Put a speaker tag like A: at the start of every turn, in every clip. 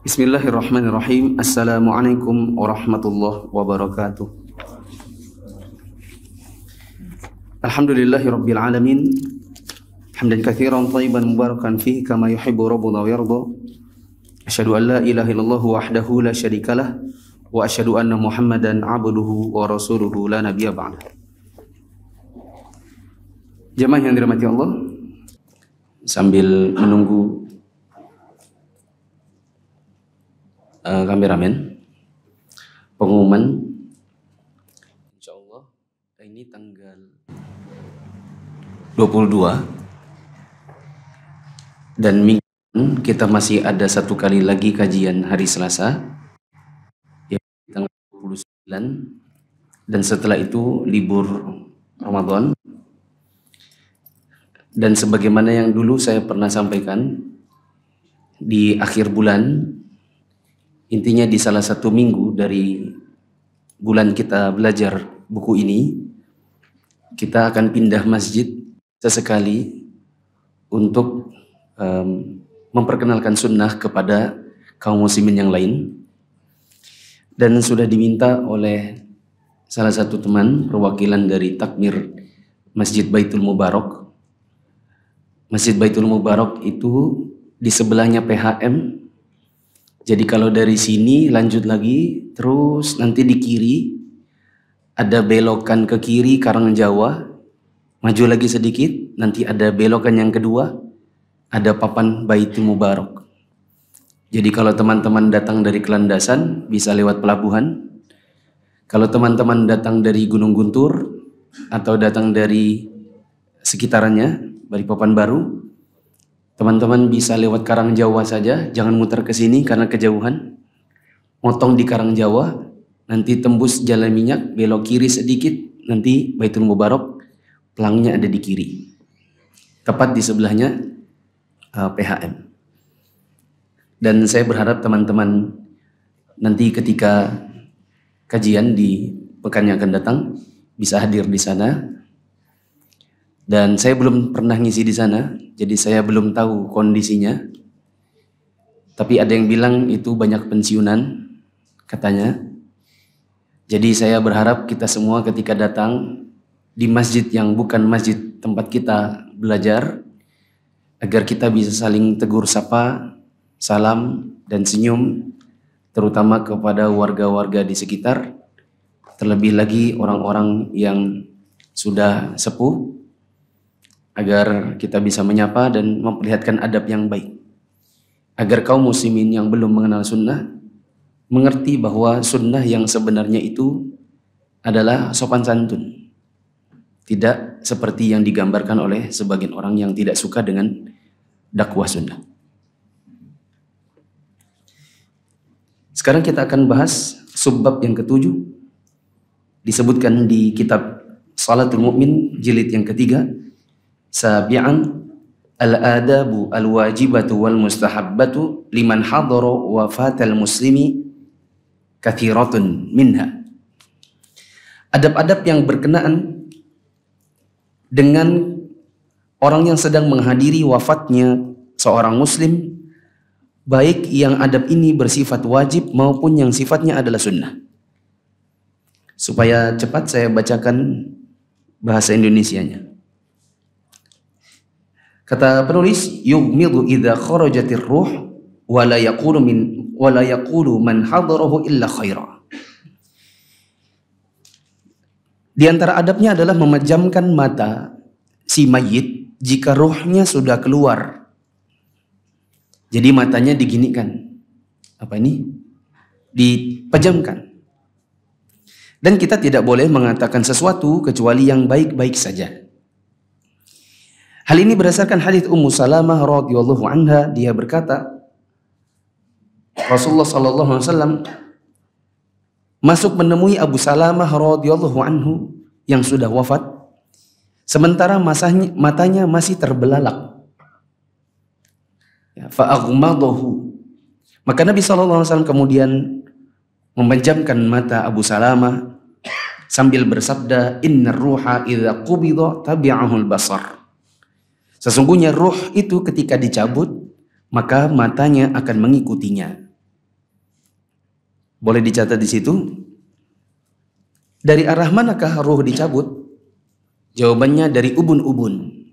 A: Bismillahirrahmanirrahim. Assalamualaikum warahmatullahi wabarakatuh. Alhamdulillahi rabbil alamin. Hamdan katsiran thayyiban mubarakan fihi kama yuhibbu rabbuna wa yarda. Asyhadu an la ilaha illallah wahdahu la syarikalah wa asyhadu anna Muhammadan abduhu wa rasuluhu la nabiyya ba'dah. Jemaah yang dirahmati Allah, sambil menunggu kameramen, pengumuman insyaallah ini tanggal 22 dan minggu kita masih ada satu kali lagi kajian hari Selasa yaitu tanggal 29, dan setelah itu libur Ramadan. Dan sebagaimana yang dulu saya pernah sampaikan, di akhir bulan, intinya di salah satu minggu dari bulan kita belajar buku ini, kita akan pindah masjid sesekali untuk memperkenalkan sunnah kepada kaum muslimin yang lain. Dan sudah diminta oleh salah satu teman perwakilan dari takmir Masjid Baitul Mubarak. Masjid Baitul Mubarak itu di sebelahnya PHM. Jadi kalau dari sini lanjut lagi, terus nanti di kiri ada belokan ke kiri Karangjawa, maju lagi sedikit, nanti ada belokan yang kedua, ada papan Baitul Mubarak. Jadi kalau teman-teman datang dari Kelandasan bisa lewat pelabuhan. Kalau teman-teman datang dari Gunung Guntur atau datang dari sekitarannya, Balikpapan Baru, teman-teman bisa lewat Karangjawa saja, jangan muter ke sini karena kejauhan. Motong di Karangjawa, nanti tembus Jalan Minyak, belok kiri sedikit, nanti Baitul Mubarak, pelangnya ada di kiri. Tepat di sebelahnya PHM. Dan saya berharap teman-teman nanti ketika kajian di pekan yang akan datang bisa hadir di sana. Dan saya belum pernah ngisi di sana, jadi saya belum tahu kondisinya. Tapi ada yang bilang itu banyak pensiunan, katanya. Jadi saya berharap kita semua ketika datang di masjid yang bukan masjid tempat kita belajar, agar kita bisa saling tegur sapa, salam, dan senyum, terutama kepada warga-warga di sekitar, terlebih lagi orang-orang yang sudah sepuh, agar kita bisa menyapa dan memperlihatkan adab yang baik. Agar kaum muslimin yang belum mengenal sunnah mengerti bahwa sunnah yang sebenarnya itu adalah sopan santun. Tidak seperti yang digambarkan oleh sebagian orang yang tidak suka dengan dakwah sunnah. Sekarang kita akan bahas subbab yang ketujuh. Disebutkan di kitab Salatul Mu'min jilid yang ketiga. Sabi'an al-adabu al-wajibatu wal mustahabbatu liman hadara wafatal muslimi kathiratun minha. Adab-adab yang berkenaan dengan orang yang sedang menghadiri wafatnya seorang muslim, baik yang adab ini bersifat wajib maupun yang sifatnya adalah sunnah. Supaya cepat saya bacakan bahasa Indonesianya. Kata penulis, yughmidu idza kharajatir ruh wa la yaqulu man hadarahu illa khaira. Di antara adabnya adalah memejamkan mata si mayit jika ruhnya sudah keluar. Jadi matanya diginikan. Apa ini? Dipejamkan. Dan kita tidak boleh mengatakan sesuatu kecuali yang baik-baik saja. Hal ini berdasarkan hadits Ummu Salamah radhiyallahu anha, dia berkata, Rasulullah sallallahu alaihi wasallam masuk menemui Abu Salamah radhiyallahu anhu yang sudah wafat, sementara matanya masih terbelalak. Fa aghmadahu. Maka Nabi sallallahu alaihi wasallam kemudian memejamkan mata Abu Salamah sambil bersabda, innar ruha idza qubida tabi'ahu al-basar. Sesungguhnya ruh itu ketika dicabut, maka matanya akan mengikutinya. Boleh dicatat di situ. Dari arah manakah ruh dicabut? Jawabannya dari ubun-ubun.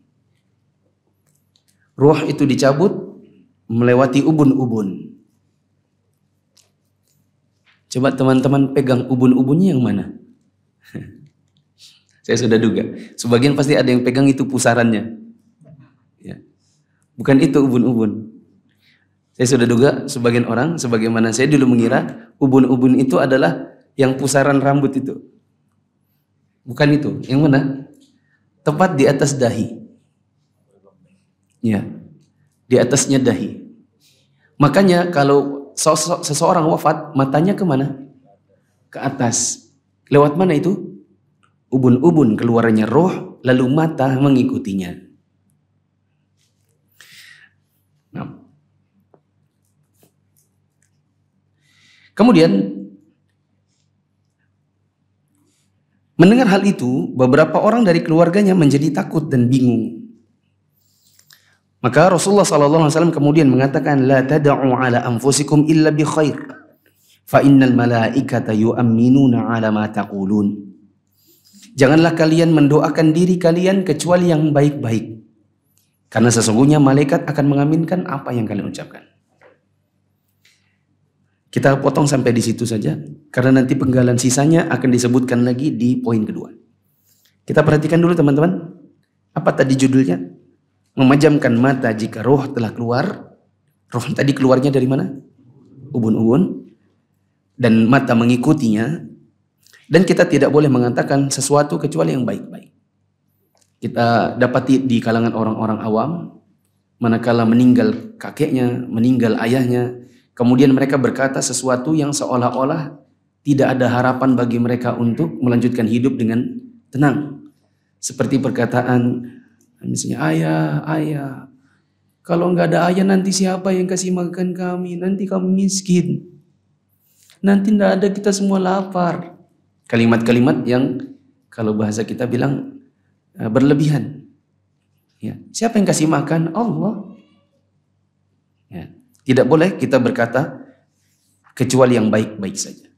A: Ruh itu dicabut melewati ubun-ubun. Coba teman-teman pegang ubun-ubunnya yang mana? Saya sudah duga. Sebagian pasti ada yang pegang itu pusarannya. Ya. Bukan itu ubun-ubun. Saya sudah duga sebagian orang, sebagaimana saya dulu mengira ubun-ubun itu adalah yang pusaran rambut itu. Bukan itu. Yang mana? Tepat di atas dahi. Ya. Di atasnya dahi. Makanya kalau seseorang wafat, matanya kemana? Ke atas. Lewat mana itu? Ubun-ubun keluarnya roh, lalu mata mengikutinya. Nah. Kemudian mendengar hal itu, beberapa orang dari keluarganya menjadi takut dan bingung. Maka Rasulullah SAW kemudian mengatakan, la tada'u ala anfusikum illa bi khair, fa innal malaikata yu'amminuna ala ma taqulun. Janganlah kalian mendoakan diri kalian kecuali yang baik-baik, karena sesungguhnya malaikat akan mengaminkan apa yang kalian ucapkan. Kita potong sampai di situ saja, karena nanti penggalan sisanya akan disebutkan lagi di poin kedua. Kita perhatikan dulu teman-teman, apa tadi judulnya? Memejamkan mata jika roh telah keluar. Roh tadi keluarnya dari mana? Ubun-ubun. Dan mata mengikutinya. Dan kita tidak boleh mengatakan sesuatu kecuali yang baik-baik. Kita dapati di kalangan orang-orang awam, manakala meninggal kakeknya, meninggal ayahnya, kemudian mereka berkata sesuatu yang seolah-olah tidak ada harapan bagi mereka untuk melanjutkan hidup dengan tenang. Seperti perkataan, misalnya, ayah, kalau nggak ada ayah nanti siapa yang kasih makan kami? Nanti kami miskin. Nanti nggak ada, kita semua lapar. Kalimat-kalimat yang kalau bahasa kita bilang berlebihan. Ya. Siapa yang kasih makan? Allah. Ya. Tidak boleh kita berkata kecuali yang baik-baik saja.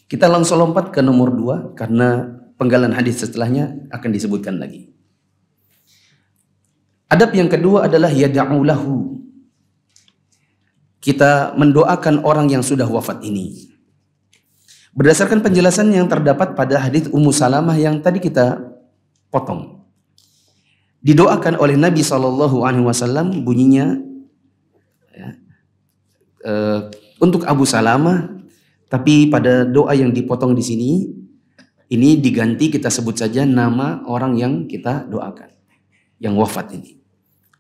A: Kita langsung lompat ke nomor 2 karena penggalan hadis setelahnya akan disebutkan lagi. Adab yang kedua adalah yada'u lahu. Kita mendoakan orang yang sudah wafat ini. Berdasarkan penjelasan yang terdapat pada hadis Ummu Salamah yang tadi kita potong. Didoakan oleh Nabi SAW bunyinya ya, untuk Abu Salamah, tapi pada doa yang dipotong di sini ini diganti, kita sebut saja nama orang yang kita doakan, yang wafat ini.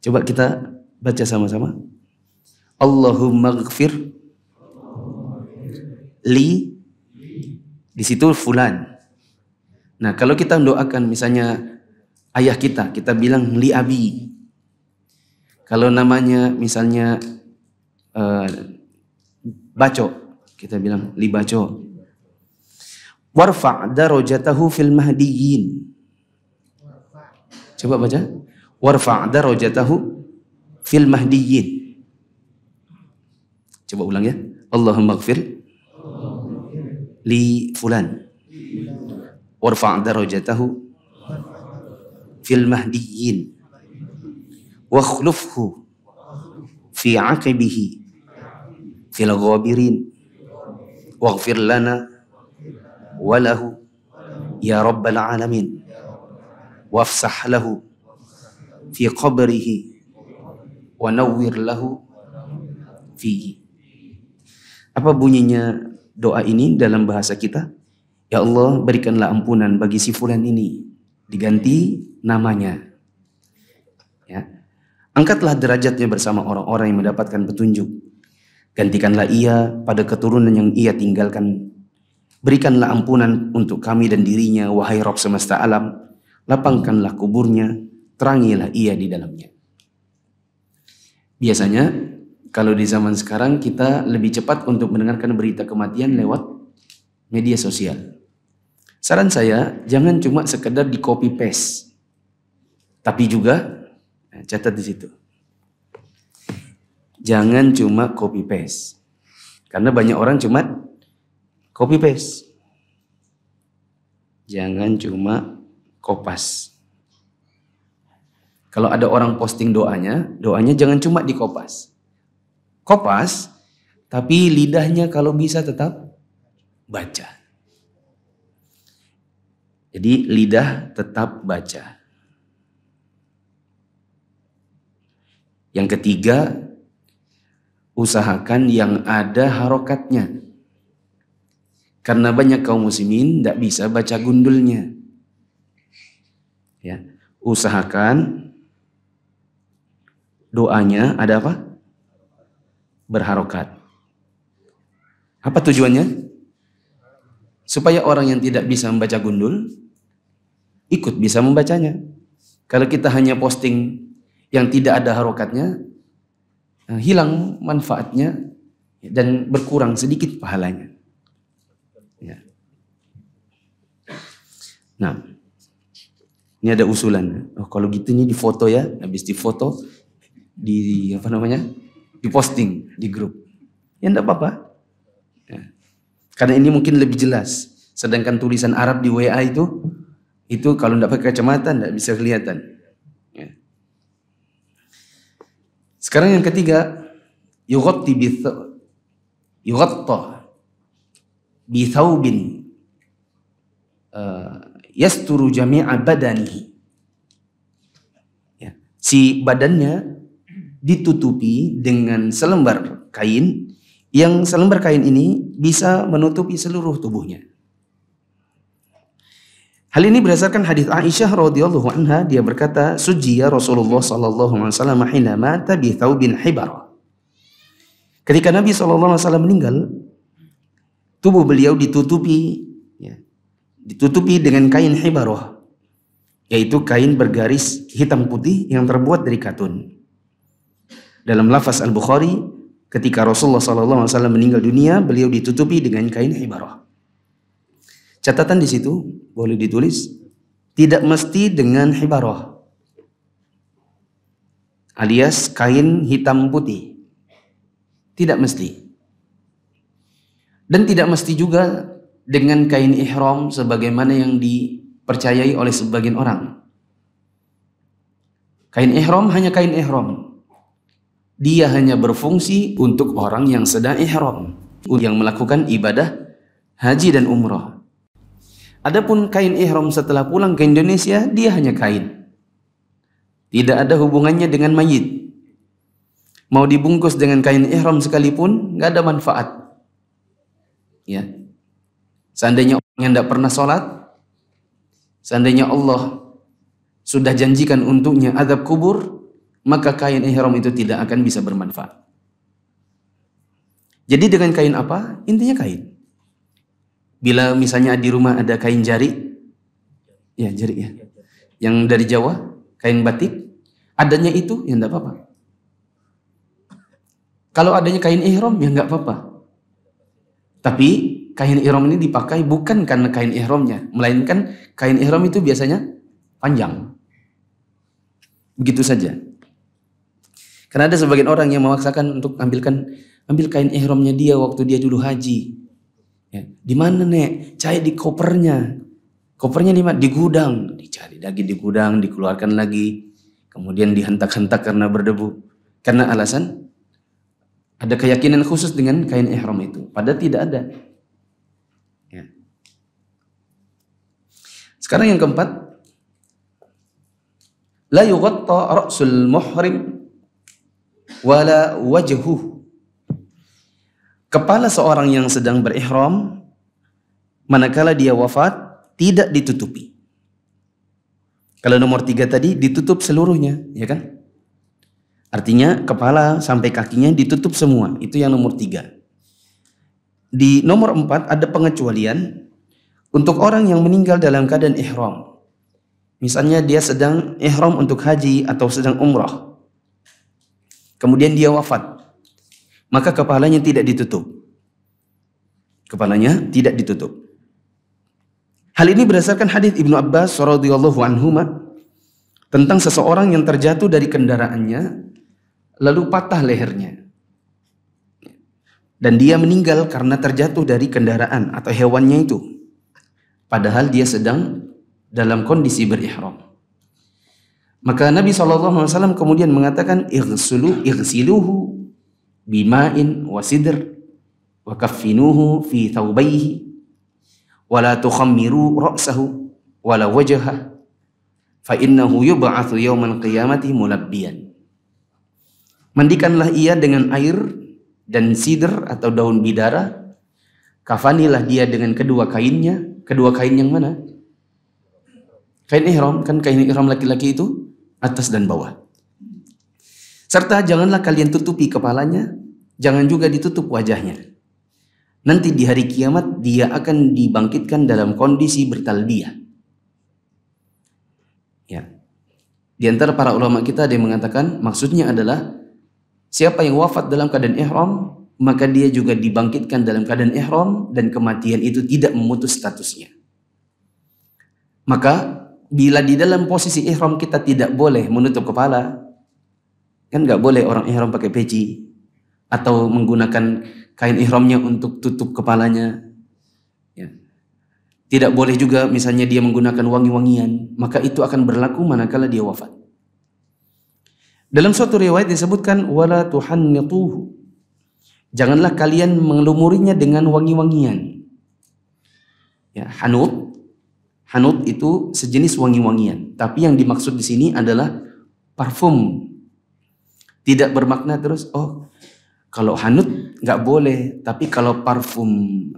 A: Coba kita baca sama-sama. Allahumma ghfir li, di situ fulan. Nah, kalau kita mendoakan misalnya ayah kita bilang li abi. Kalau namanya misalnya Baco, kita bilang li Baco. Warfa' darajatahu fil mahdiyyin. Coba baca. Warfa' darajatahu fil mahdiyyin. Coba ulang ya. Allahumma ghfir li fulan warfa' darajatahu fil mahdiyyin wa akhlufhu fi aqibihi fil ghabirin waghfir lana wa lahu ya rabbal alamin wafsah lahu fi qabrihi wa nawwir lahu fihi. Apa bunyinya doa ini dalam bahasa kita? Ya Allah, berikanlah ampunan bagi si fulan ini. Diganti namanya. Ya. Angkatlah derajatnya bersama orang-orang yang mendapatkan petunjuk. Gantikanlah ia pada keturunan yang ia tinggalkan. Berikanlah ampunan untuk kami dan dirinya, wahai Rabb semesta alam. Lapangkanlah kuburnya, terangilah ia di dalamnya. Biasanya kalau di zaman sekarang kita lebih cepat untuk mendengarkan berita kematian lewat media sosial. Saran saya, jangan cuma sekedar di copy paste, tapi juga catat di situ. Jangan cuma copy paste, karena banyak orang cuma Copy paste. Jangan cuma kopas. Kalau ada orang posting doanya jangan cuma dikopas. Kopas, tapi lidahnya kalau bisa tetap baca. Jadi lidah tetap baca. Yang ketiga, usahakan yang ada harokatnya. Karena banyak kaum muslimin tidak bisa baca gundulnya. Ya, usahakan doanya ada apa? Berharokat. Apa tujuannya? Supaya orang yang tidak bisa membaca gundul ikut bisa membacanya. Kalau kita hanya posting yang tidak ada harokatnya, hilang manfaatnya dan berkurang sedikit pahalanya. Ya. Nah, ini ada usulan. Oh, kalau gitu ini difoto ya, habis difoto diposting di grup. Ya enggak apa-apa. Ya. Karena ini mungkin lebih jelas. Sedangkan tulisan Arab di WA itu kalau enggak pakai kacamata enggak bisa kelihatan. Ya. Sekarang yang ketiga, yughatta bi thawbin yasturu jami'a badanihi. Ya. Si badannya ditutupi dengan selembar kain, yang selembar kain ini bisa menutupi seluruh tubuhnya. Hal ini berdasarkan hadis Aisyah radhiyallahu anha, dia berkata, "Sujiya Rasulullah sallallahu alaihi wasallam hina mata bi thawbin hibara." Ketika Nabi sallallahu alaihi wasallam meninggal, tubuh beliau ditutupi dengan kain hibarah, yaitu kain bergaris hitam putih yang terbuat dari katun. Dalam lafaz Al-Bukhari, ketika Rasulullah SAW meninggal dunia, beliau ditutupi dengan kain hibarah. Catatan di situ boleh ditulis, tidak mesti dengan hibarah, alias kain hitam putih. Tidak mesti. Dan tidak mesti juga dengan kain ihram sebagaimana yang dipercayai oleh sebagian orang. Kain ihram hanya kain ihram. Dia hanya berfungsi untuk orang yang sedang ihram, yang melakukan ibadah haji dan umrah. Adapun kain ihram setelah pulang ke Indonesia, dia hanya kain. Tidak ada hubungannya dengan mayit. Mau dibungkus dengan kain ihram sekalipun, nggak ada manfaat. Ya. Seandainya orang yang tidak pernah sholat, seandainya Allah sudah janjikan untuknya azab kubur, maka kain ihram itu tidak akan bisa bermanfaat. Jadi dengan kain apa? Intinya kain. Bila misalnya di rumah ada kain jari, ya jari ya, yang dari Jawa, kain batik, adanya itu ya enggak apa-apa. Kalau adanya kain ihram ya enggak apa-apa. Tapi kain ihram ini dipakai bukan karena kain ihramnya, melainkan kain ihram itu biasanya panjang. Begitu saja. Karena ada sebagian orang yang memaksakan untuk ambil kain ihramnya dia waktu dia dulu haji. Ya, di mana nek? Cari di kopernya. Kopernya di mana? Di gudang. Dicari lagi di gudang, dikeluarkan lagi. Kemudian dihentak-hentak karena berdebu. Karena alasan ada keyakinan khusus dengan kain ihram itu. Padahal tidak ada. Ya. Sekarang yang keempat, la yughatta ra'sul muhrim wala wajhuh. Kepala seorang yang sedang berihram manakala dia wafat tidak ditutupi. Kalau nomor 3 tadi ditutup seluruhnya, ya kan? Artinya kepala sampai kakinya ditutup semua. Itu yang nomor 3. Di nomor 4 ada pengecualian untuk orang yang meninggal dalam keadaan ihram. Misalnya dia sedang ihram untuk haji atau sedang umrah. Kemudian dia wafat. Maka kepalanya tidak ditutup. Kepalanya tidak ditutup. Hal ini berdasarkan hadis Ibnu Abbas radhiyallahu anhuma tentang seseorang yang terjatuh dari kendaraannya lalu patah lehernya. dan dia meninggal karena terjatuh dari kendaraan atau hewannya itu, padahal dia sedang dalam kondisi berihram. Maka Nabi SAW kemudian mengatakan, igsiluhu bima'in wa sidr wa kaffinuhu fi thawbayhi wa la tukhammiru ra'sahu wa la wajhah fa innahu yub'atsu yaumal qiyamati mulabbiyan. Mandikanlah ia dengan air dan sidr atau daun bidara, kafanilah dia dengan kedua kainnya. Kedua kain yang mana? Kain ihram, kan kain ihram laki-laki itu atas dan bawah. Serta janganlah kalian tutupi kepalanya, jangan juga ditutup wajahnya. Nanti di hari kiamat dia akan dibangkitkan dalam kondisi bertalbiyah. Ya. Di antara para ulama kita ada yang mengatakan maksudnya adalah siapa yang wafat dalam keadaan ihram, maka dia juga dibangkitkan dalam keadaan ihram dan kematian itu tidak memutus statusnya. Maka bila di dalam posisi ihram kita tidak boleh menutup kepala, kan nggak boleh orang ihram pakai peci atau menggunakan kain ihramnya untuk tutup kepalanya. Ya. Tidak boleh juga misalnya dia menggunakan wangi-wangian, maka itu akan berlaku manakala dia wafat. Dalam suatu riwayat disebutkan wala tuhannituhu. Janganlah kalian mengelumurinya dengan wangi-wangian. Ya, hanut itu sejenis wangi-wangian, tapi yang dimaksud di sini adalah parfum. Tidak bermakna terus kalau hanut nggak boleh, tapi kalau parfum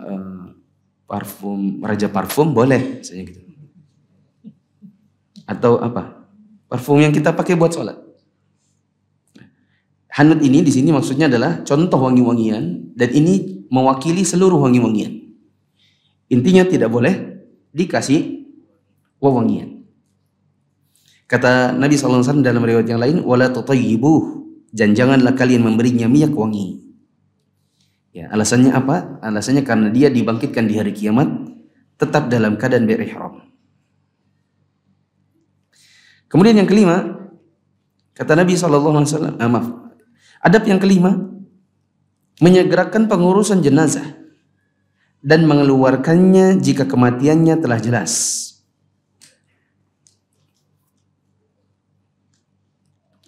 A: raja parfum boleh, misalnya gitu. Atau apa? Parfum yang kita pakai buat sholat. Hanut ini di sini maksudnya adalah contoh wangi-wangian, dan ini mewakili seluruh wangi-wangian. Intinya tidak boleh dikasih wewangian. Kata Nabi SAW dalam riwayat yang lain, wala tutayyibuh, dan janganlah kalian memberinya minyak wangi. Ya, alasannya apa? Alasannya karena dia dibangkitkan di hari kiamat tetap dalam keadaan berihram. Kemudian yang kelima, kata Nabi SAW, adab yang kelima, menyegerakan pengurusan jenazah dan mengeluarkannya jika kematiannya telah jelas.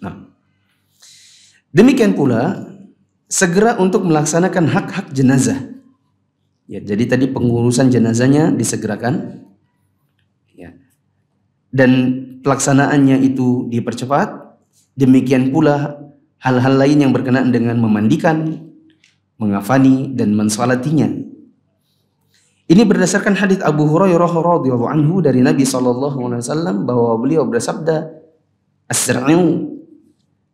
A: Nah, demikian pula segera untuk melaksanakan hak-hak jenazah. Ya, jadi tadi pengurusan jenazahnya disegerakan, ya, dan pelaksanaannya itu dipercepat. Demikian pula hal-hal lain yang berkenaan dengan memandikan, mengafani, dan mensalatinya. Ini berdasarkan hadits Abu Hurairah radhiyallahu anhu dari Nabi SAW bahwa beliau bersabda,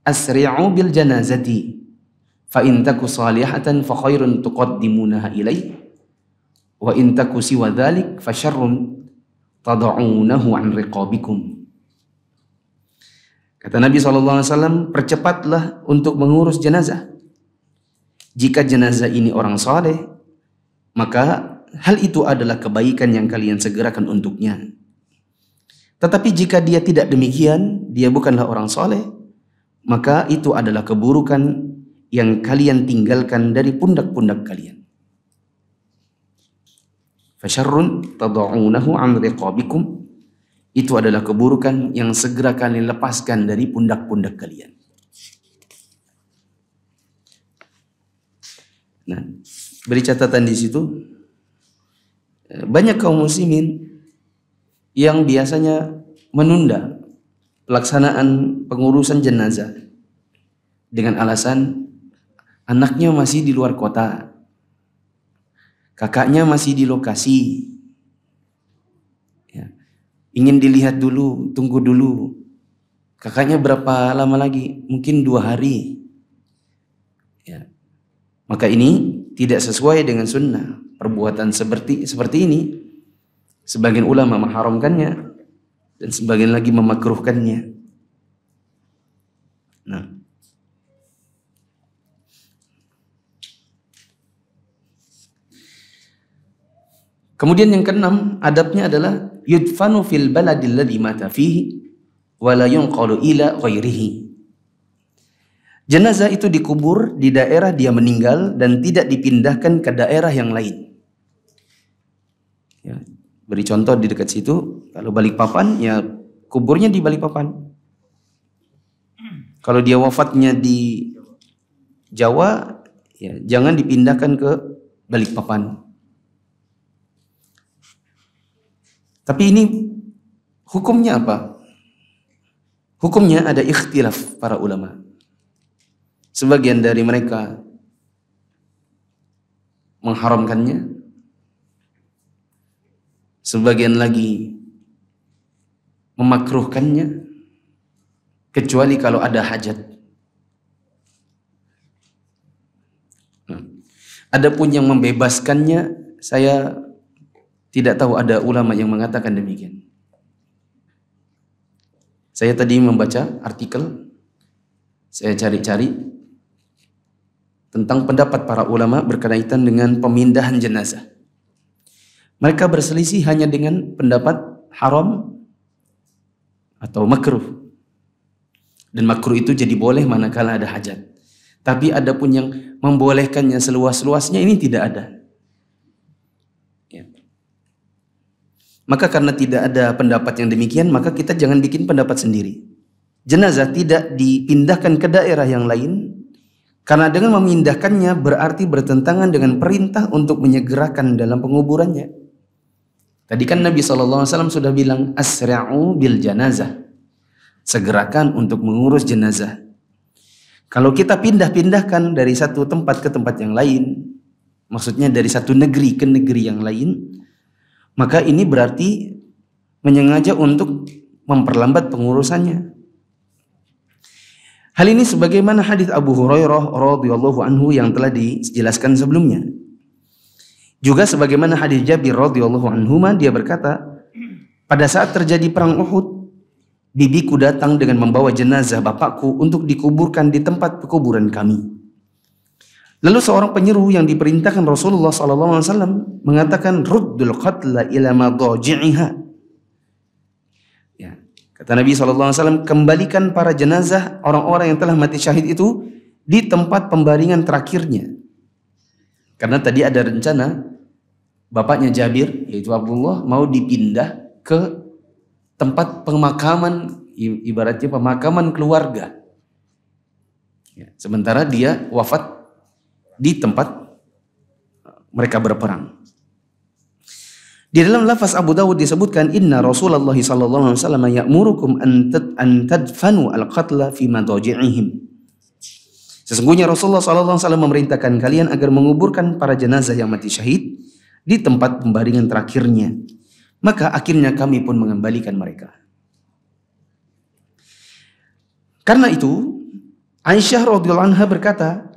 A: asri'u bil janazati fa in taku salihatan fa khairun tuqaddimunaha ilaih wa in taku siwa dzalik fa syarrun tad'unahu an riqabikum. Kata Nabi SAW, percepatlah untuk mengurus jenazah. Jika jenazah ini orang saleh, maka hal itu adalah kebaikan yang kalian segerakan untuknya. Tetapi jika dia tidak demikian, dia bukanlah orang saleh, maka itu adalah keburukan yang kalian tinggalkan dari pundak-pundak kalian. Fasyarrun tad'unahu an riqabikum, itu adalah keburukan yang segera kalian lepaskan dari pundak-pundak kalian. Nah, beri catatan di situ, banyak kaum muslimin yang biasanya menunda pelaksanaan pengurusan jenazah dengan alasan anaknya masih di luar kota, kakaknya masih di lokasi, ya, ingin dilihat dulu, tunggu dulu. Kakaknya berapa lama lagi? Mungkin 2 hari. Ya. Maka ini tidak sesuai dengan sunnah. Perbuatan seperti ini, sebagian ulama mengharamkannya dan sebagian lagi memakruhkannya. Nah, kemudian yang keenam, adabnya adalah yudfanu fil baladil ladzi mata fihi wa la yunqalu ila ghairihi. Jenazah itu dikubur di daerah dia meninggal dan tidak dipindahkan ke daerah yang lain. Ya, beri contoh di dekat situ, kalau Balikpapan ya kuburnya di Balikpapan. Kalau dia wafatnya di Jawa, ya jangan dipindahkan ke Balikpapan. Tapi ini hukumnya apa? Hukumnya ada ikhtilaf para ulama. Sebagian dari mereka mengharamkannya, sebagian lagi memakruhkannya, kecuali kalau ada hajat. Adapun yang membebaskannya, saya tidak tahu ada ulama yang mengatakan demikian. Saya tadi membaca artikel, saya cari-cari tentang pendapat para ulama berkaitan dengan pemindahan jenazah. Mereka berselisih hanya dengan pendapat haram atau makruh. Dan makruh itu jadi boleh manakala ada hajat. Tapi ada pun yang membolehkannya seluas-luasnya, ini tidak ada. Ya. Maka karena tidak ada pendapat yang demikian, maka kita jangan bikin pendapat sendiri. Jenazah tidak dipindahkan ke daerah yang lain, karena dengan memindahkannya berarti bertentangan dengan perintah untuk menyegerakan dalam penguburannya. Tadi kan Nabi SAW sudah bilang, asri'u bil janazah. Segerakan untuk mengurus jenazah. Kalau kita pindah-pindahkan dari satu tempat ke tempat yang lain, maksudnya dari satu negeri ke negeri yang lain, maka ini berarti menyengaja untuk memperlambat pengurusannya. Hal ini sebagaimana hadis Abu Hurairah radhiyallahu anhu yang telah dijelaskan sebelumnya. Juga sebagaimana hadis Jabir radhiyallahu anhu, dia berkata, pada saat terjadi perang Uhud, bibiku datang dengan membawa jenazah bapakku untuk dikuburkan di tempat pekuburan kami. Lalu seorang penyeru yang diperintahkan Rasulullah SAW mengatakan, ruddul qatla ila madaji'iha. Kata Nabi SAW, kembalikan para jenazah orang-orang yang telah mati syahid itu di tempat pembaringan terakhirnya. Karena tadi ada rencana bapaknya Jabir, yaitu Abdullah, mau dipindah ke tempat pemakaman, ibaratnya pemakaman keluarga. Ya, sementara dia wafat di tempat mereka berperang. Di dalam lafaz Abu Dawud disebutkan, inna Rasulullah sallallahu alaihi wasallam ya'murukum an tadfanu al-qatla fi madaji'ihim. Sesungguhnya Rasulullah sallallahu alaihi wasallam memerintahkan kalian agar menguburkan para jenazah yang mati syahid di tempat pembaringan terakhirnya. Maka akhirnya kami pun mengembalikan mereka. Karena itu Aisyah radhiyallahu anha berkata,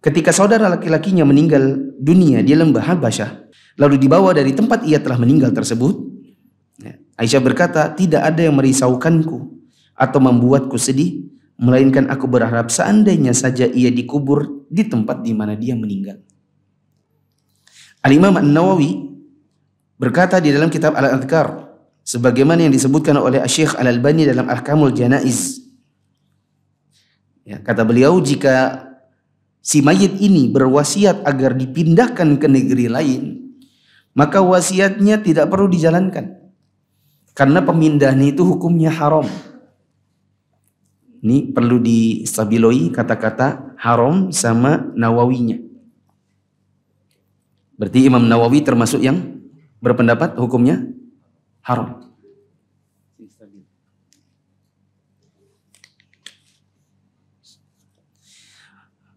A: ketika saudara laki-lakinya meninggal dunia di lembah Habasyah, lalu dibawa dari tempat ia telah meninggal tersebut, Aisyah berkata, tidak ada yang merisaukanku atau membuatku sedih, melainkan aku berharap seandainya saja ia dikubur di tempat di mana dia meninggal. Al-Imam An-Nawawi berkata di dalam kitab Al-Adhkar, sebagaimana yang disebutkan oleh Syekh Al-Albani dalam Ahkamul Janaiz. Ya, kata beliau, jika si mayit ini berwasiat agar dipindahkan ke negeri lain, maka wasiatnya tidak perlu dijalankan. Karena pemindahan itu hukumnya haram. Ini perlu distabiloi kata-kata haram sama Nawawinya. Berarti Imam Nawawi termasuk yang berpendapat hukumnya haram.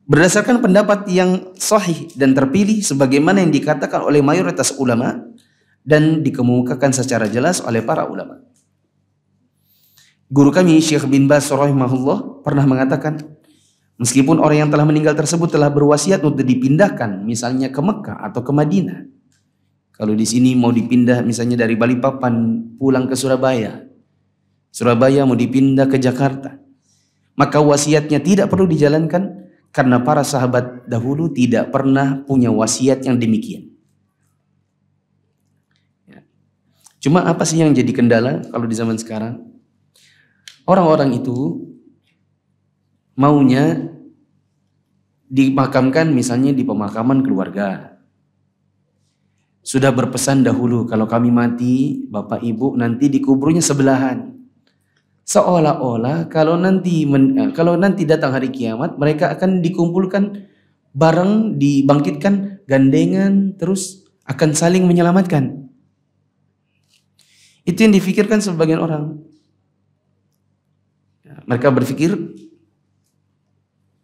A: Berdasarkan pendapat yang sahih dan terpilih sebagaimana yang dikatakan oleh mayoritas ulama dan dikemukakan secara jelas oleh para ulama. Guru kami Syekh bin Baz rahimahullah pernah mengatakan, meskipun orang yang telah meninggal tersebut telah berwasiat untuk dipindahkan misalnya ke Mekah atau ke Madinah. Kalau di sini mau dipindah misalnya dari Balikpapan pulang ke Surabaya, Surabaya mau dipindah ke Jakarta, maka wasiatnya tidak perlu dijalankan. Karena para sahabat dahulu tidak pernah punya wasiat yang demikian. Cuma apa sih yang jadi kendala kalau di zaman sekarang? Orang-orang itu maunya dimakamkan misalnya di pemakaman keluarga. Sudah berpesan dahulu, kalau kami mati, bapak ibu nanti dikuburnya sebelahan. Seolah-olah kalau nanti datang hari kiamat, mereka akan dikumpulkan bareng, dibangkitkan gandengan, terus akan saling menyelamatkan. Itu yang difikirkan sebagian orang. Mereka berpikir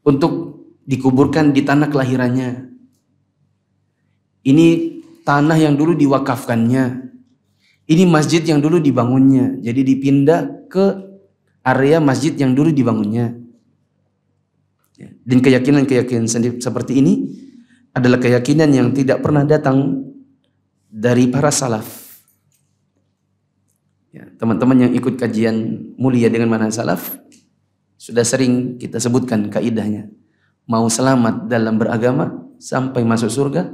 A: untuk dikuburkan di tanah kelahirannya. Ini tanah yang dulu diwakafkannya. Ini masjid yang dulu dibangunnya. Jadi dipindah ke area masjid yang dulu dibangunnya. Dan keyakinan-keyakinan seperti ini adalah keyakinan yang tidak pernah datang dari para salaf. Ya, teman-teman yang ikut kajian mulia dengan manhaj salaf, sudah sering kita sebutkan kaidahnya. Mau selamat dalam beragama sampai masuk surga,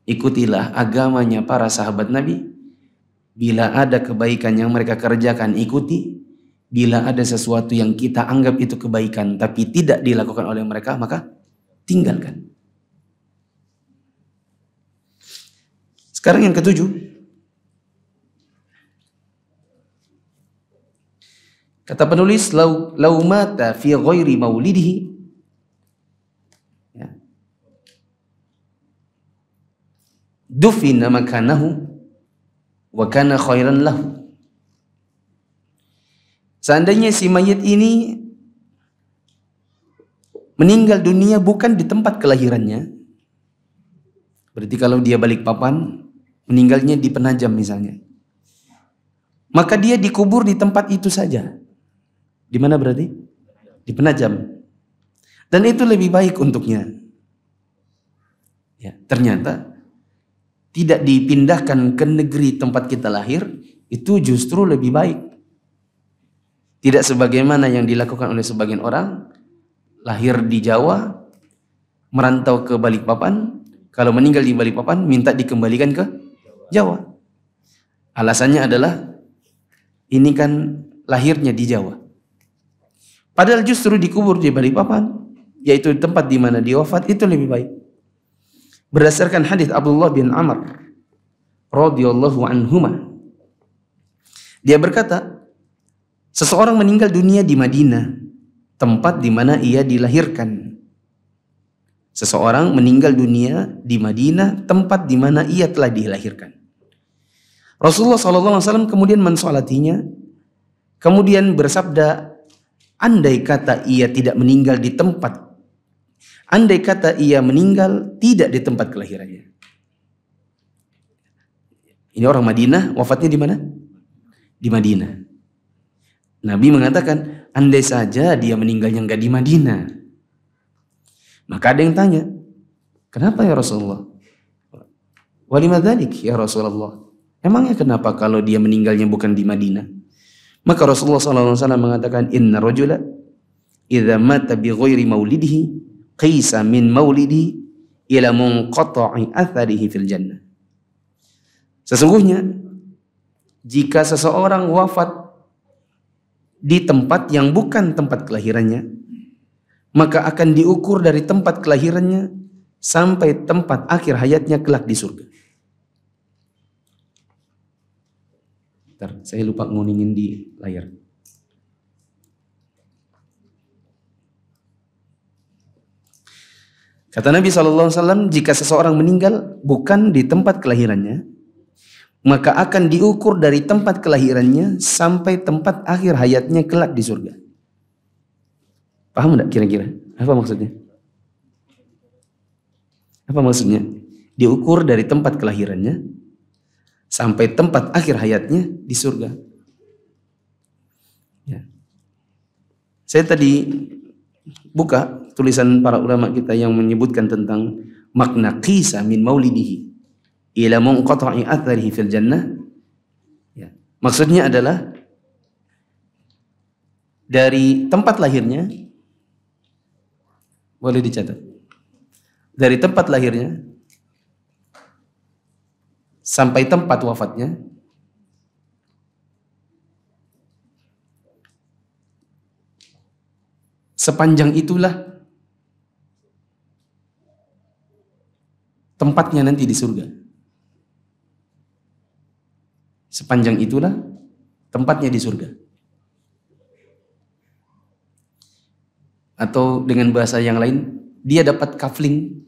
A: ikutilah agamanya para sahabat Nabi. Bila ada kebaikan yang mereka kerjakan, ikuti. Bila ada sesuatu yang kita anggap itu kebaikan tapi tidak dilakukan oleh mereka, maka tinggalkan. Sekarang yang ketujuh. Kata penulis, lau mata fi ghairi maulidihi, ya, dufina makanahu wa kana khairan lahu. Seandainya si mayit ini meninggal dunia bukan di tempat kelahirannya, berarti kalau dia Balikpapan, meninggalnya di Penajam misalnya, maka dia dikubur di tempat itu saja. Di mana berarti? Di Penajam. Dan itu lebih baik untuknya. Ya, ternyata tidak dipindahkan ke negeri tempat kita lahir, itu justru lebih baik. Tidak sebagaimana yang dilakukan oleh sebagian orang, lahir di Jawa, merantau ke Balikpapan, kalau meninggal di Balikpapan minta dikembalikan ke Jawa. Alasannya adalah ini kan lahirnya di Jawa. Padahal justru dikubur di Balikpapan, yaitu tempat di mana dia wafat, itu lebih baik. Berdasarkan hadis Abdullah bin Amr radhiyallahu anhuma, dia berkata, seseorang meninggal dunia di Madinah, tempat di mana ia dilahirkan. Seseorang meninggal dunia di Madinah, tempat di mana ia telah dilahirkan. Rasulullah SAW kemudian mensolatinya, kemudian bersabda, andai kata ia tidak meninggal di tempat, andai kata ia meninggal tidak di tempat kelahirannya. Ini orang Madinah, wafatnya di mana? Di Madinah. Nabi mengatakan, andai saja dia meninggalnya enggak di Madinah. Maka ada yang tanya, kenapa ya Rasulullah? Walima dzalik ya Rasulullah? Emangnya kenapa kalau dia meninggalnya bukan di Madinah? Maka Rasulullah SAW mengatakan, inna rajula idza mata bi ghairi maulidihi qisa min maulidi ila munqata'i atharihi fil jannah. Sesungguhnya jika seseorang wafat di tempat yang bukan tempat kelahirannya, maka akan diukur dari tempat kelahirannya sampai tempat akhir hayatnya kelak di surga. Bentar, saya lupa nguningin di layar. Kata Nabi SAW, jika seseorang meninggal bukan di tempat kelahirannya, maka akan diukur dari tempat kelahirannya sampai tempat akhir hayatnya kelak di surga. Paham enggak kira-kira? Apa maksudnya? Apa maksudnya? Diukur dari tempat kelahirannya sampai tempat akhir hayatnya di surga. Ya. Saya tadi buka tulisan para ulama kita yang menyebutkan tentang makna qisa min maulidihi ila munqata'i atharihi fil jannah. Ya. Maksudnya adalah dari tempat lahirnya, boleh dicatat, dari tempat lahirnya sampai tempat wafatnya sepanjang itulah tempatnya nanti di surga. Sepanjang itulah tempatnya di surga. Atau dengan bahasa yang lain, dia dapat kafling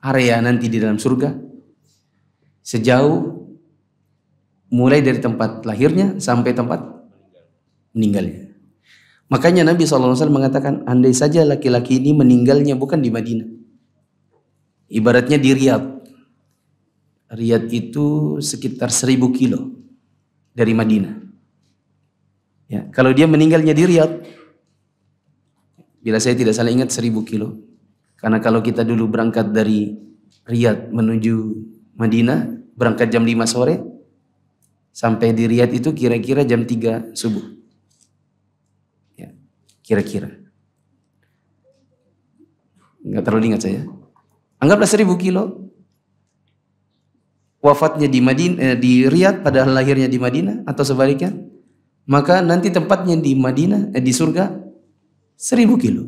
A: area nanti di dalam surga sejauh mulai dari tempat lahirnya sampai tempat meninggalnya. Makanya Nabi SAW mengatakan, andai saja laki-laki ini meninggalnya bukan di Madinah, ibaratnya di Riyadh. Riyadh itu sekitar 1000 kilo dari Madinah. Ya, kalau dia meninggalnya di Riyadh, bila saya tidak salah ingat 1000 kilo. Karena kalau kita dulu berangkat dari Riyadh menuju Madinah, berangkat jam 5 sore, sampai di Riyadh itu kira-kira jam 3 subuh. Ya, kira-kira. Enggak terlalu ingat saya. Anggaplah 1000 kilo. Wafatnya di Madinah, di Riyadh padahal lahirnya di Madinah atau sebaliknya. Maka nanti tempatnya di Madinah, di surga 1000 kilo.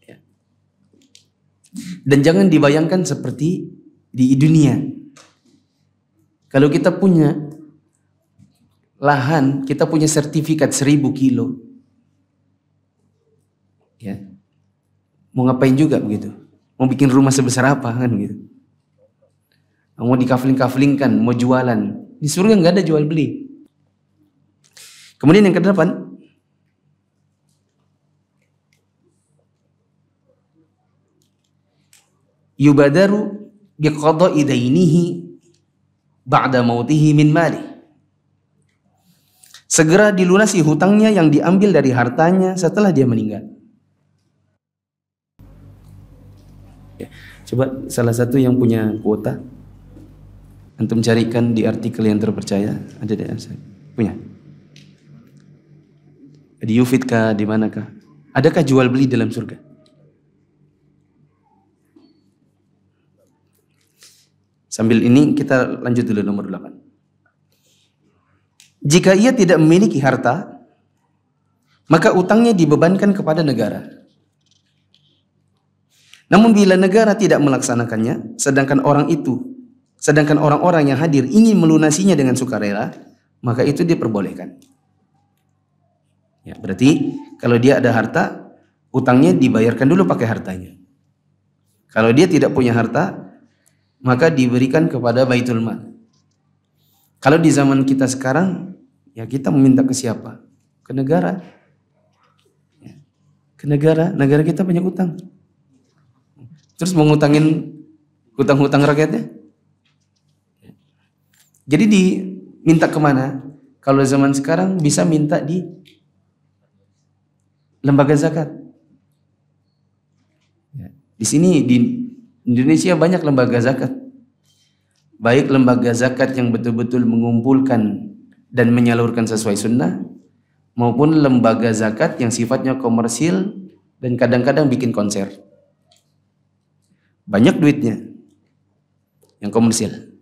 A: Ya. Dan jangan dibayangkan seperti di dunia. Kalau kita punya lahan, kita punya sertifikat 1000 kilo. Ya. Mau ngapain juga begitu? Mau bikin rumah sebesar apa kan gitu? Mau dikafling-kaflingkan, mau jualan. Di surga nggak ada jual beli. Kemudian yang ke-8, yubadaru biqada'i dainihi ba'da mautihi min mali. Segera dilunasi hutangnya yang diambil dari hartanya setelah dia meninggal. Ya, coba salah satu yang punya kuota, antum carikan di artikel yang terpercaya, ada di saya punya. Di Yufid kah, di manakah? Adakah jual beli dalam surga? Sambil ini kita lanjut dulu nomor 8. Jika ia tidak memiliki harta, maka utangnya dibebankan kepada negara. Namun bila negara tidak melaksanakannya, sedangkan orang-orang yang hadir ingin melunasinya dengan sukarela, maka itu diperbolehkan. Ya, berarti kalau dia ada harta, utangnya dibayarkan dulu pakai hartanya. Kalau dia tidak punya harta, maka diberikan kepada Baitul Mal. Kalau di zaman kita sekarang, ya kita meminta ke siapa? Ke negara. Ya, ke negara kita banyak utang. Terus mau ngutangin hutang-hutang rakyatnya? Jadi diminta kemana? Kalau zaman sekarang bisa minta di lembaga zakat. Ya, di sini di Indonesia banyak lembaga zakat. Baik lembaga zakat yang betul-betul mengumpulkan dan menyalurkan sesuai sunnah, maupun lembaga zakat yang sifatnya komersil dan kadang-kadang bikin konser. Banyak duitnya yang komersil.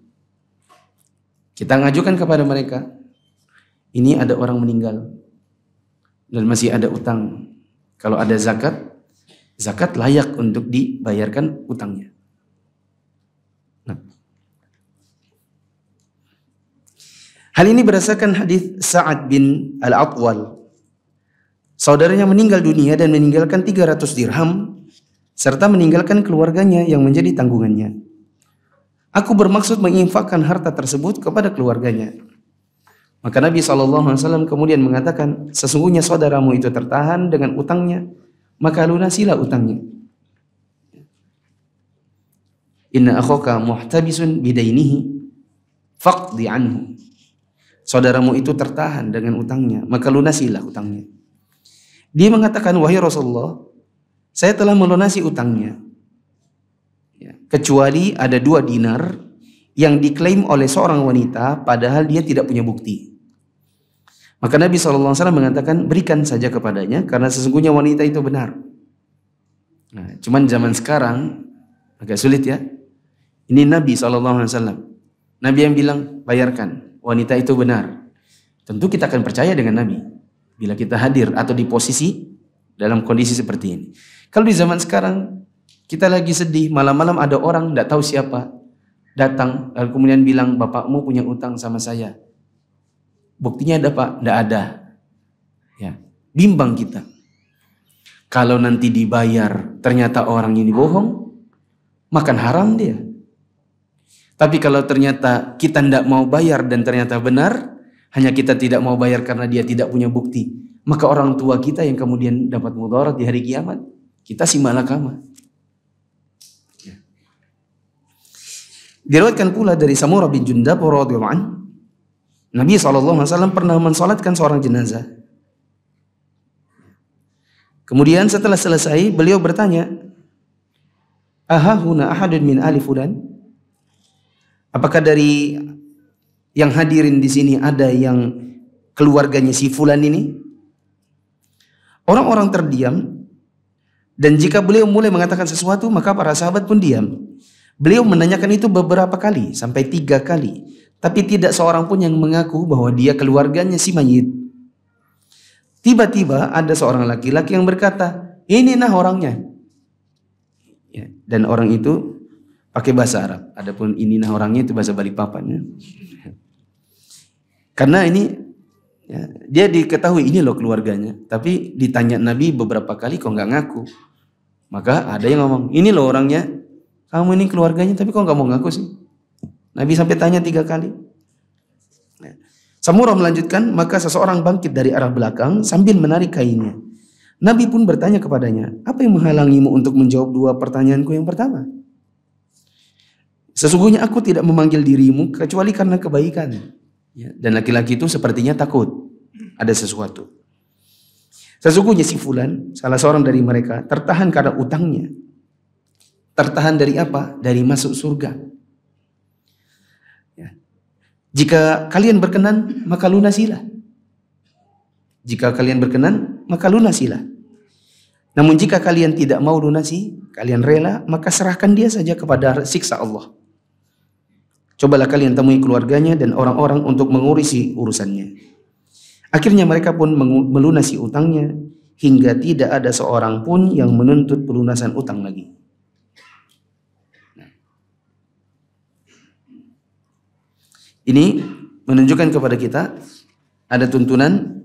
A: Kita ngajukan kepada mereka, ini ada orang meninggal dan masih ada utang. Kalau ada zakat, zakat layak untuk dibayarkan utangnya. Nah. Hal ini berdasarkan hadis Sa'ad bin Al-Atwal. Saudaranya meninggal dunia dan meninggalkan 300 dirham serta meninggalkan keluarganya yang menjadi tanggungannya. Aku bermaksud menginfakkan harta tersebut kepada keluarganya. Maka Nabi SAW kemudian mengatakan, sesungguhnya saudaramu itu tertahan dengan utangnya, maka lunasilah utangnya. Inna akhaka muhtabisun bidainihi faqdi anhu. Saudaramu itu tertahan dengan utangnya, maka lunasilah utangnya. Dia mengatakan, wahai Rasulullah, saya telah melunasi utangnya. Ya, kecuali ada 2 dinar yang diklaim oleh seorang wanita padahal dia tidak punya bukti. Maka Nabi SAW mengatakan, berikan saja kepadanya karena sesungguhnya wanita itu benar. Nah, cuman zaman sekarang agak sulit ya. Ini Nabi SAW. Nabi yang bilang, bayarkan, wanita itu benar. Tentu kita akan percaya dengan Nabi. bila kita hadir atau di posisi dalam kondisi seperti ini. Kalau di zaman sekarang kita lagi sedih, malam-malam ada orang tidak tahu siapa datang lalu kemudian bilang, bapakmu punya utang sama saya. Buktinya ada Pak? Tidak ada. Ya, bimbang kita. Kalau nanti dibayar ternyata orang ini bohong, makan haram dia. Tapi kalau ternyata kita tidak mau bayar dan ternyata benar, hanya kita tidak mau bayar karena dia tidak punya bukti, maka orang tua kita yang kemudian dapat mudarat di hari kiamat, kita si malakama. Ya. Diriwayatkan pula dari Samurah bin Jundab radhiyallahu anhu, Nabi SAW pernah mensalatkan seorang jenazah. Kemudian setelah selesai, beliau bertanya, ahahuna ahadun min ali fulan? Apakah dari yang hadirin di sini ada yang keluarganya si fulan ini? Orang-orang terdiam, dan jika beliau mulai mengatakan sesuatu, maka para sahabat pun diam. Beliau menanyakan itu beberapa kali, sampai 3 kali. Tapi tidak seorang pun yang mengaku bahwa dia keluarganya si mayit. Tiba-tiba ada seorang laki-laki yang berkata, ini nah orangnya. Ya, dan orang itu pakai bahasa Arab. Adapun ini nah orangnya itu bahasa Balikpapan. Ya. Karena ini ya, dia diketahui ini loh keluarganya. Tapi ditanya Nabi beberapa kali kok nggak ngaku. Maka ada yang ngomong, ini loh orangnya. Kamu ini keluarganya tapi kok nggak mau ngaku sih? Nabi sampai tanya 3 kali. Ya. Samurah melanjutkan, maka seseorang bangkit dari arah belakang sambil menarik kainnya. Nabi pun bertanya kepadanya, apa yang menghalangimu untuk menjawab 2 pertanyaanku yang pertama? Sesungguhnya aku tidak memanggil dirimu kecuali karena kebaikan. Ya, dan laki-laki itu sepertinya takut ada sesuatu. Sesungguhnya si fulan, salah seorang dari mereka, tertahan karena utangnya. Tertahan dari apa? Dari masuk surga. Ya. Jika kalian berkenan, maka lunasilah. Jika kalian berkenan, maka lunasilah. Namun jika kalian tidak mau lunasi, kalian rela, maka serahkan dia saja kepada siksa Allah. Cobalah kalian temui keluarganya dan orang-orang untuk mengurusi urusannya. Akhirnya mereka pun melunasi utangnya hingga tidak ada seorang pun yang menuntut pelunasan utang lagi. Ini menunjukkan kepada kita ada tuntunan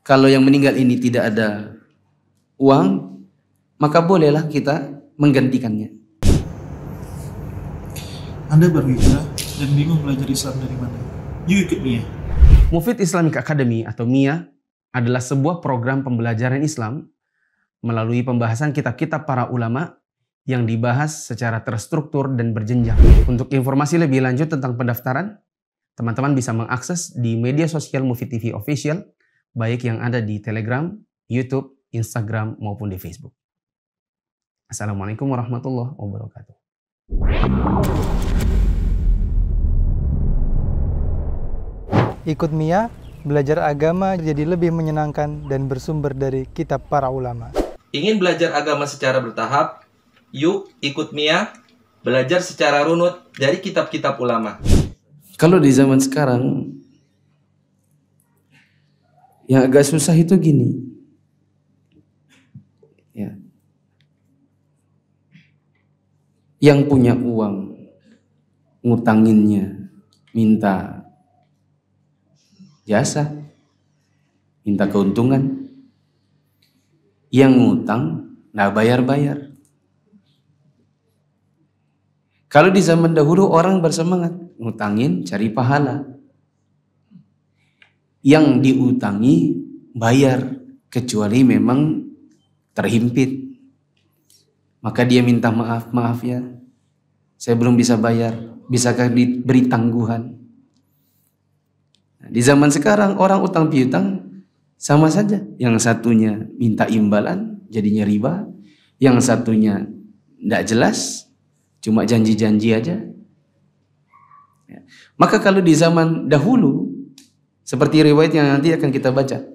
A: kalau yang meninggal ini tidak ada uang, maka bolehlah kita menggantikannya.
B: Anda baru hijrah dan bingung belajar Islam dari mana? Yuk ikut MIA.
A: Mufid Islamic Academy atau MIA adalah sebuah program pembelajaran Islam melalui pembahasan kitab-kitab para ulama yang dibahas secara terstruktur dan berjenjang. Untuk informasi lebih lanjut tentang pendaftaran, teman-teman bisa mengakses di media sosial Mufid TV Official, baik yang ada di Telegram, YouTube, Instagram, maupun di Facebook. Assalamualaikum warahmatullahi wabarakatuh.
C: Ikut MIA, belajar agama jadi lebih menyenangkan dan bersumber dari kitab para ulama.
D: Ingin belajar agama secara bertahap? Yuk ikut MIA, belajar secara runut dari kitab-kitab ulama.
A: Kalau di zaman sekarang, yang agak susah itu gini. Ya. Yang punya uang, ngutanginnya, minta jasa, minta keuntungan. Yang ngutang, nggak bayar-bayar. Kalau di zaman dahulu orang bersemangat, ngutangin cari pahala. Yang diutangi bayar, kecuali memang terhimpit. Maka dia minta maaf ya, saya belum bisa bayar, bisakah diberi tangguhan? Di zaman sekarang orang utang piutang sama saja. Yang satunya minta imbalan, jadinya riba. Yang satunya tidak jelas, cuma janji-janji aja. Ya. Maka kalau di zaman dahulu, seperti riwayat yang nanti akan kita baca,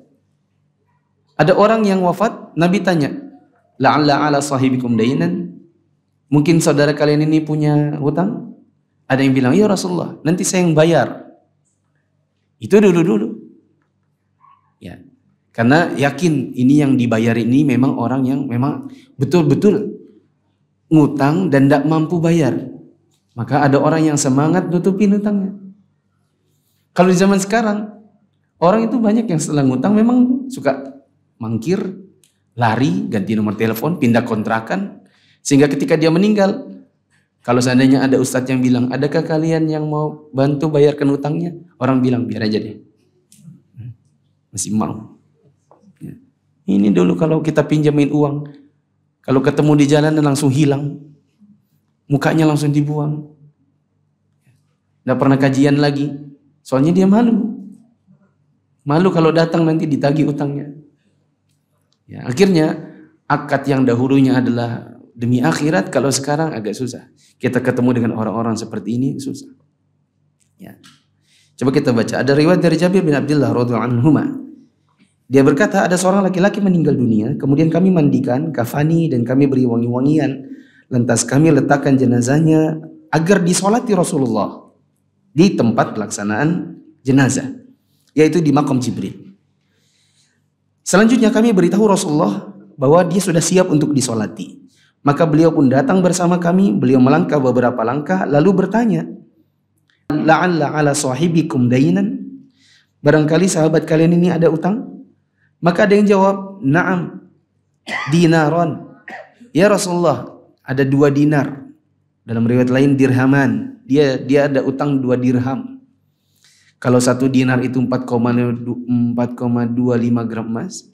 A: ada orang yang wafat, Nabi tanya, la'alla ala sahibikum dainan, mungkin saudara kalian ini punya hutang? Ada yang bilang, ya Rasulullah, nanti saya yang bayar. Itu dulu-dulu. Ya. Karena yakin ini yang dibayar ini memang orang yang memang betul-betul ngutang dan tidak mampu bayar. Maka ada orang yang semangat nutupin utangnya. Kalau di zaman sekarang, orang itu banyak yang setelah ngutang memang suka mangkir, lari, ganti nomor telepon, pindah kontrakan. Sehingga ketika dia meninggal, kalau seandainya ada ustadz yang bilang, adakah kalian yang mau bantu bayarkan utangnya? Orang bilang, biar aja deh. Masih mau. Ini dulu kalau kita pinjamin uang, kalau ketemu di jalan langsung hilang, mukanya langsung dibuang. Nggak pernah kajian lagi, soalnya dia malu. Malu kalau datang nanti ditagih utangnya. Ya, akhirnya akad yang dahulunya adalah demi akhirat, kalau sekarang agak susah. Kita ketemu dengan orang-orang seperti ini susah. Ya. Coba kita baca. Ada riwayat dari Jabir bin Abdullah radhiyallahu anhuma. Dia berkata, ada seorang laki-laki meninggal dunia, kemudian kami mandikan, kafani, dan kami beri wangi-wangian. Lantas kami letakkan jenazahnya agar disolati Rasulullah di tempat pelaksanaan jenazah, yaitu di makam Jibril. Selanjutnya kami beritahu Rasulullah bahwa dia sudah siap untuk disolati. Maka beliau pun datang bersama kami, beliau melangkah beberapa langkah, lalu bertanya, la'alla ala sahibikum dainan? Barangkali sahabat kalian ini ada utang? Maka ada yang jawab, na'am, dinaron. Ya Rasulullah, ada 2 dinar. Dalam riwayat lain dirhaman. Dia ada utang 2 dirham. Kalau 1 dinar itu 4,25 gram emas.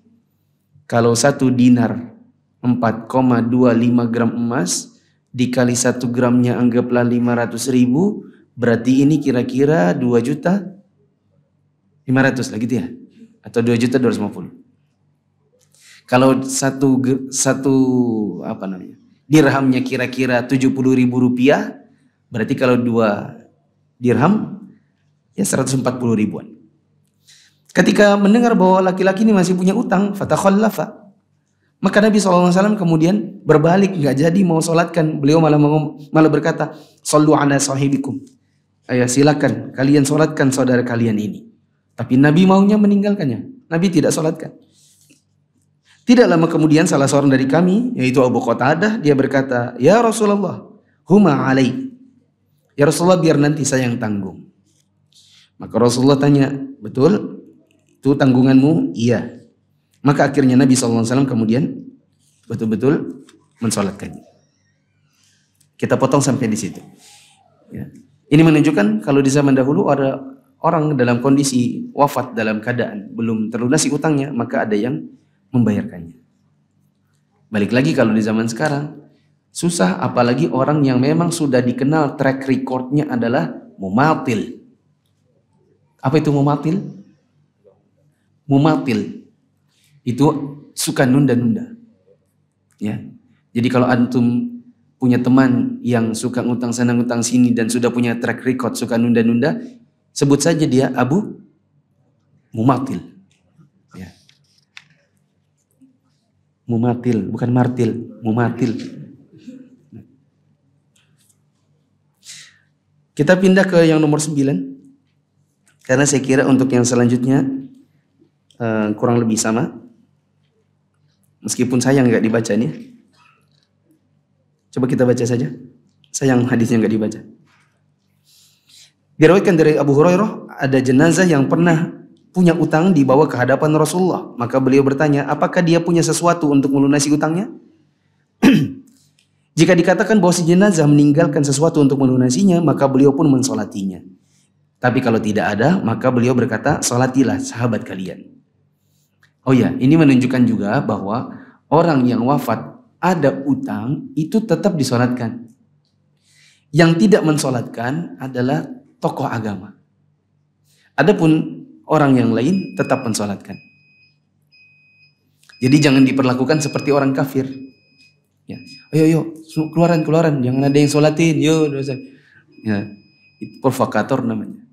A: Kalau 1 dinar 4,25 gram emas dikali 1 gramnya anggaplah 500.000, berarti ini kira-kira 2.500.000 lah gitu ya, atau 2.250.000. Kalau satu dirhamnya kira-kira 70.000 rupiah, berarti kalau 2 dirham ya 140 ribuan. Ketika mendengar bahwa laki-laki ini masih punya utang, fatakhallafa, maka Nabi SAW kemudian berbalik, nggak jadi mau solatkan. Beliau malah berkata, sallu ala sahibikum. Ayo silakan kalian solatkan saudara kalian ini. Tapi Nabi maunya meninggalkannya. Nabi tidak solatkan. Tidak lama kemudian salah seorang dari kami, yaitu Abu Qatadah, dia berkata, ya Rasulullah, huma alai. Ya Rasulullah, biar nanti saya yang tanggung. Maka Rasulullah tanya, betul? Itu tanggunganmu? Iya. Maka akhirnya Nabi SAW kemudian betul-betul mensolatkannya. Kita potong sampai di situ. Ya. Ini menunjukkan kalau di zaman dahulu ada orang dalam kondisi wafat dalam keadaan belum terlunasi utangnya, maka ada yang membayarkannya. Balik lagi kalau di zaman sekarang susah, apalagi orang yang memang sudah dikenal track recordnya adalah mumatil. Apa itu mumatil? Mumatil itu suka nunda-nunda. Ya. Jadi kalau antum punya teman yang suka ngutang sana ngutang sini dan sudah punya track record suka nunda-nunda, sebut saja dia Abu Mumatil. Ya. Mumatil, bukan martil, mumatil. Kita pindah ke yang nomor 9. Karena saya kira untuk yang selanjutnya kurang lebih sama. Meskipun sayang nggak dibaca nih. Coba kita baca saja. Sayang hadisnya nggak dibaca. Diriwayatkan dari Abu Hurairah, ada jenazah yang pernah punya utang dibawa ke hadapan Rasulullah. Maka beliau bertanya, apakah dia punya sesuatu untuk melunasi utangnya? Jika dikatakan bahwa si jenazah meninggalkan sesuatu untuk melunasinya, maka beliau pun mensolatinya. Tapi kalau tidak ada, maka beliau berkata, solatilah sahabat kalian. Oh ya, ini menunjukkan juga bahwa orang yang wafat ada utang itu tetap disolatkan. Yang tidak mensolatkan adalah tokoh agama. Adapun orang yang lain tetap mensolatkan. Jadi jangan diperlakukan seperti orang kafir. Ya, ayo keluaran, jangan ada yang solatin, yo dosa. Ya, itu provokator namanya.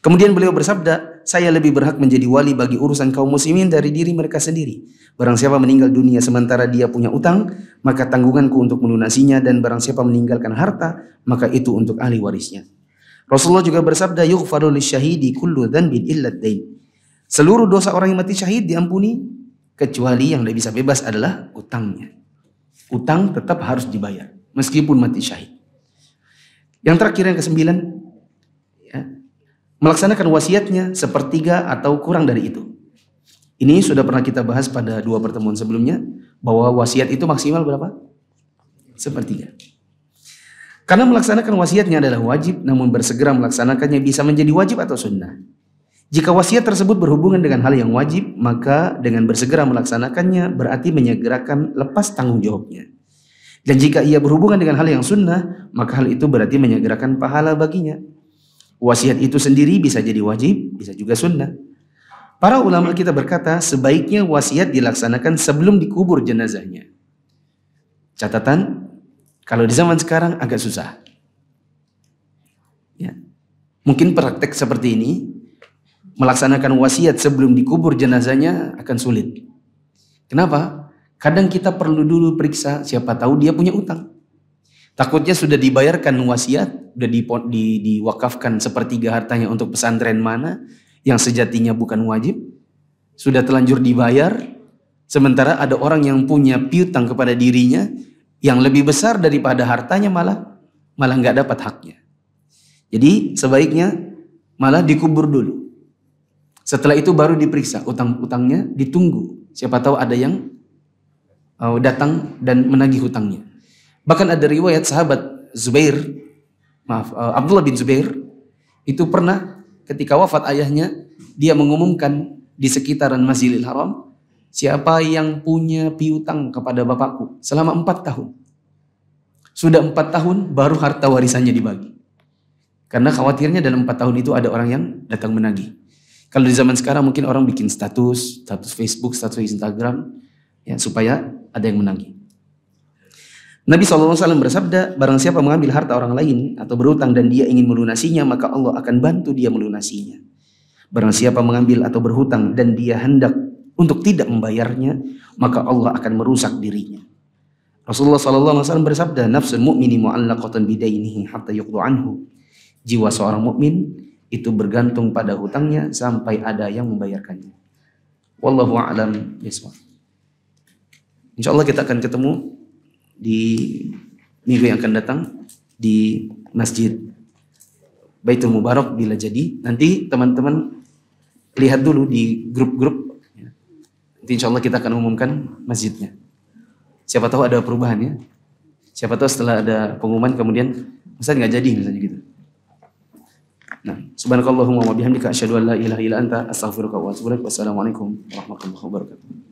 A: Kemudian beliau bersabda, saya lebih berhak menjadi wali bagi urusan kaum muslimin dari diri mereka sendiri. Barang siapa meninggal dunia sementara dia punya utang, maka tanggunganku untuk melunasinya, dan barang siapa meninggalkan harta, maka itu untuk ahli warisnya. Rasulullah juga bersabda, yughfaru lisyahidi kullu dhanbin illa ad-dain. Seluruh dosa orang yang mati syahid diampuni, kecuali yang tidak bisa bebas adalah utangnya. Utang tetap harus dibayar, meskipun mati syahid. Yang terakhir yang ke-9, ya, melaksanakan wasiatnya sepertiga atau kurang dari itu. Ini sudah pernah kita bahas pada 2 pertemuan sebelumnya, bahwa wasiat itu maksimal berapa? Sepertiga. Karena melaksanakan wasiatnya adalah wajib, namun bersegera melaksanakannya bisa menjadi wajib atau sunnah. Jika wasiat tersebut berhubungan dengan hal yang wajib, maka dengan bersegera melaksanakannya berarti menyegerakan lepas tanggung jawabnya. Dan jika ia berhubungan dengan hal yang sunnah, maka hal itu berarti menyegerakan pahala baginya. Wasiat itu sendiri bisa jadi wajib, bisa juga sunnah. Para ulama kita berkata, sebaiknya wasiat dilaksanakan sebelum dikubur jenazahnya. Catatan, kalau di zaman sekarang agak susah. Ya. Mungkin praktek seperti ini, melaksanakan wasiat sebelum dikubur jenazahnya akan sulit. Kenapa? Kadang kita perlu dulu periksa, siapa tahu dia punya utang. Takutnya sudah dibayarkan wasiat, sudah diwakafkan sepertiga hartanya untuk pesantren mana, yang sejatinya bukan wajib, sudah telanjur dibayar, sementara ada orang yang punya piutang kepada dirinya, yang lebih besar daripada hartanya malah nggak dapat haknya. Jadi sebaiknya malah dikubur dulu. Setelah itu baru diperiksa utang-utangnya, ditunggu. Siapa tahu ada yang datang dan menagih hutangnya. Bahkan ada riwayat sahabat Abdullah bin Zubair itu pernah ketika wafat ayahnya, dia mengumumkan di sekitaran Masjidil Haram, siapa yang punya piutang kepada bapakku selama 4 tahun. Sudah 4 tahun baru harta warisannya dibagi. Karena khawatirnya dalam 4 tahun itu ada orang yang datang menagih. Kalau di zaman sekarang mungkin orang bikin status Facebook, status Instagram, ya supaya ada yang menagih. Nabi SAW bersabda, barang siapa mengambil harta orang lain atau berhutang dan dia ingin melunasinya, maka Allah akan bantu dia melunasinya. Barang siapa mengambil atau berhutang dan dia hendak untuk tidak membayarnya, maka Allah akan merusak dirinya. Rasulullah SAW bersabda, nafsul mu'mini mu'allaqatan bidainihi hatta yuqdu anhu. Jiwa seorang mukmin itu bergantung pada hutangnya sampai ada yang membayarkannya. Wallahu a'lam bishawab. Insyaallah kita akan ketemu di minggu yang akan datang di Masjid Baitul Mubarak bila jadi. Nanti teman-teman lihat dulu di grup-grup. Nanti insyaallah kita akan umumkan masjidnya. Siapa tahu ada perubahan ya. Siapa tahu setelah ada pengumuman kemudian Ustaz nggak jadi misalnya gitu. Nah, subhanakallahumma wa bihamdika asyhadu an la ilaha illa anta astaghfiruka wa atubu ilaik. Wassalamualaikum warahmatullahi wabarakatuh.